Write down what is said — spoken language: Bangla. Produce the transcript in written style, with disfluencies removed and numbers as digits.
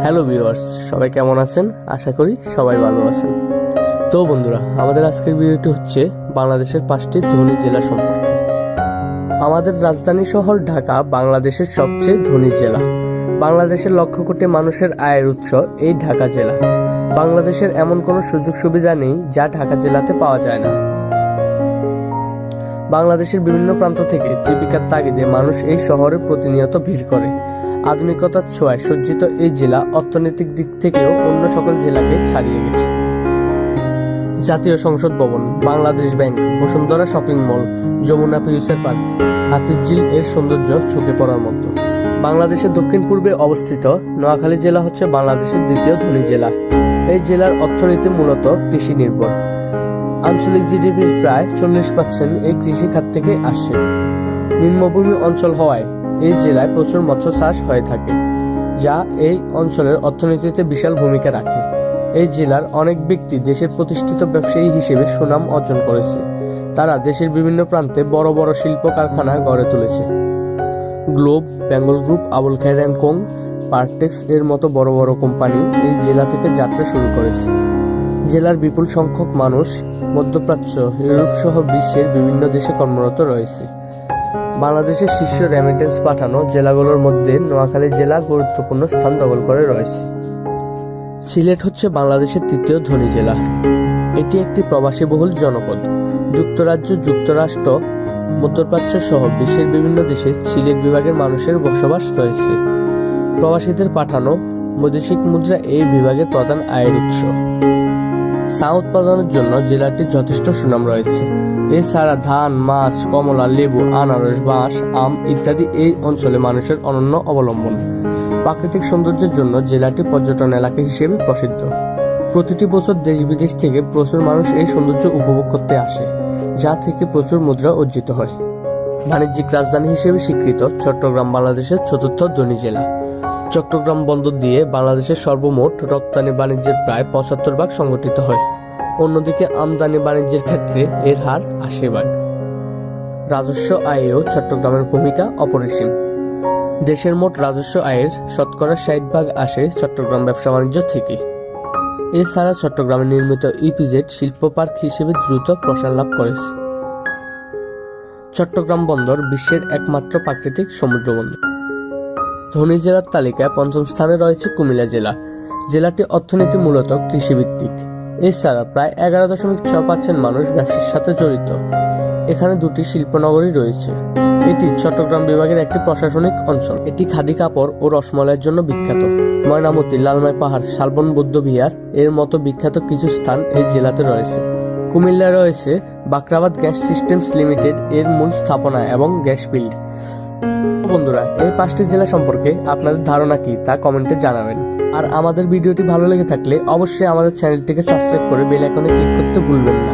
হ্যালো ভিউয়ার্স, সবাই কেমন আছেন? আশা করি সবাই ভালো আছেন। তো বন্ধুরা, আমাদের আজকের ভিডিওটি হচ্ছে বাংলাদেশের 5টি ধনী জেলা সম্পর্কে। আমাদের রাজধানী শহর ঢাকা বাংলাদেশের সবচেয়ে ধনী জেলা। বাংলাদেশের লক্ষ কোটি মানুষের আয়ের উৎস এই ঢাকা জেলা। বাংলাদেশের এমন কোনো সুযোগ সুবিধা নেই যা ঢাকা জেলাতে পাওয়া যায় না। বাংলাদেশের বিভিন্ন প্রান্ত থেকে জীবিকার তাগিদে মানুষ এই শহরে প্রতিনিয়ত ভিড় করে। আধুনিকতার ছোঁয়ায় সজ্জিত এই জেলা অর্থনৈতিক দিক থেকেও অন্য সকল জেলাকে ছাড়িয়ে গেছে। জাতীয় সংসদ ভবন, Bangladesh bank, Bashundhara shopping mall, Jamuna future park, Hatirjheel এর সৌন্দর্য চোখে পড়ার মতো। বাংলাদেশের দক্ষিণ পূর্বে অবস্থিত নোয়াখালী জেলা হচ্ছে বাংলাদেশের দ্বিতীয় ধনী জেলা। এই জেলার অর্থনীতি মূলত কৃষি নির্ভর। আঞ্চলিক জিডিপির প্রায় 40% এই কৃষি খাত থেকে আসে। নিম্নভূমি অঞ্চল হওয়ায় এই জেলায় প্রচুর মৎস্য চাষ হয়ে থাকে, যা এই অঞ্চলের অর্থনীতিতে বিশাল ভূমিকা রাখে। এই জেলার অনেক ব্যক্তি দেশের প্রতিষ্ঠিত ব্যবসায়ী হিসেবে সুনাম অর্জন করেছে। তারা দেশের বিভিন্ন প্রান্তে বড় বড় শিল্প কারখানা গড়ে তুলেছে। Globe, Bengal group, Abul Khayer and co, Parktex এর মতো বড় বড় কোম্পানি এই জেলা থেকে যাত্রা শুরু করেছে। জেলার বিপুল সংখ্যক মানুষ মধ্যপ্রাচ্য, ইউরোপ সহ বিশ্বের বিভিন্ন দেশে কর্মরত রয়েছে। বাংলাদেশের শীর্ষ রেমিটেন্স পাঠানো জেলাগুলোর মধ্যে নোয়াখালী জেলা গুরুত্বপূর্ণ স্থান দখল করে রয়েছে। সিলেট হচ্ছে বাংলাদেশের তৃতীয় ধনী জেলা। এটি একটি প্রবাসী বহুল জনপদ। যুক্তরাজ্য, যুক্তরাষ্ট্র, মধ্যপ্রাচ্য সহ বিশ্বের বিভিন্ন দেশে সিলেট বিভাগের মানুষের বসবাস রয়েছে। প্রবাসীদের পাঠানো বৈদেশিক মুদ্রা এই বিভাগের প্রধান আয়ের উৎস। চা উৎপাদনের জন্য জেলাটির যথেষ্ট সুনাম রয়েছে। এছাড়া ধান, মাছ, কমলা, লেবু, আনারস, বাঁশ, আম ইত্যাদি এই অঞ্চলে মানুষের অনন্য অবলম্বন। প্রাকৃতিক সৌন্দর্যের জন্য জেলাটি পর্যটন এলাকা হিসেবে প্রসিদ্ধ। প্রতিটি বছর দেশ বিদেশ থেকে প্রচুর মানুষ এই সৌন্দর্য উপভোগ করতে আসে, যা থেকে প্রচুর মুদ্রা অর্জিত হয়। বাণিজ্যিক রাজধানী হিসেবে স্বীকৃত চট্টগ্রাম বাংলাদেশের চতুর্থ ধনী জেলা। চট্টগ্রাম বন্দর দিয়ে বাংলাদেশের সর্বমোট রপ্তানি বাণিজ্যের প্রায় 75% সংগঠিত হয়। অন্যদিকে আমদানি বাণিজ্যের ক্ষেত্রে এর হার 80%। রাজস্ব আয়েও চট্টগ্রামের ভূমিকা অপরিসীম। দেশের মোট রাজস্ব আয়ের শতকরা 60% আসে চট্টগ্রাম ব্যবসা বাণিজ্য থেকে। এছাড়া চট্টগ্রামে নির্মিত ইপিজেড শিল্প পার্ক হিসেবে দ্রুত প্রসার লাভ করেছে। চট্টগ্রাম বন্দর বিশ্বের একমাত্র প্রাকৃতিক সমুদ্র বন্দর। ধনী জেলার তালিকায় 5ম স্থানে রয়েছে কুমিল্লা জেলা। জেলাটি অর্থনীতি মূলত কৃষিভিত্তিক। এছাড়া প্রায় 11.6% মানুষ ব্যবসার সাথে জড়িত। এখানে 2টি শিল্পনগরী রয়েছে। এটি চট্টগ্রাম বিভাগের একটি প্রশাসনিক অঞ্চল। এটি খাদি কাপড় ও রসমলাইয়ের জন্য বিখ্যাত। ময়নামতি, লালমাই পাহাড়, শালবন বৌদ্ধ বিহার এর মতো বিখ্যাত কিছু স্থান এই জেলাতে রয়েছে। কুমিল্লায় রয়েছে বাকরাবাদ গ্যাস সিস্টেমস লিমিটেড এর মূল স্থাপনা এবং গ্যাস ফিল্ড। বন্ধুরা, এই 5টি জেলা সম্পর্কে আপনাদের ধারণা কি তা কমেন্টে জানাবেন। আর আমাদের ভিডিওটি ভালো লেগে থাকলে অবশ্যই আমাদের চ্যানেলটিকে সাবস্ক্রাইব করে বেল আইকনে ক্লিক করতে ভুলবেন না।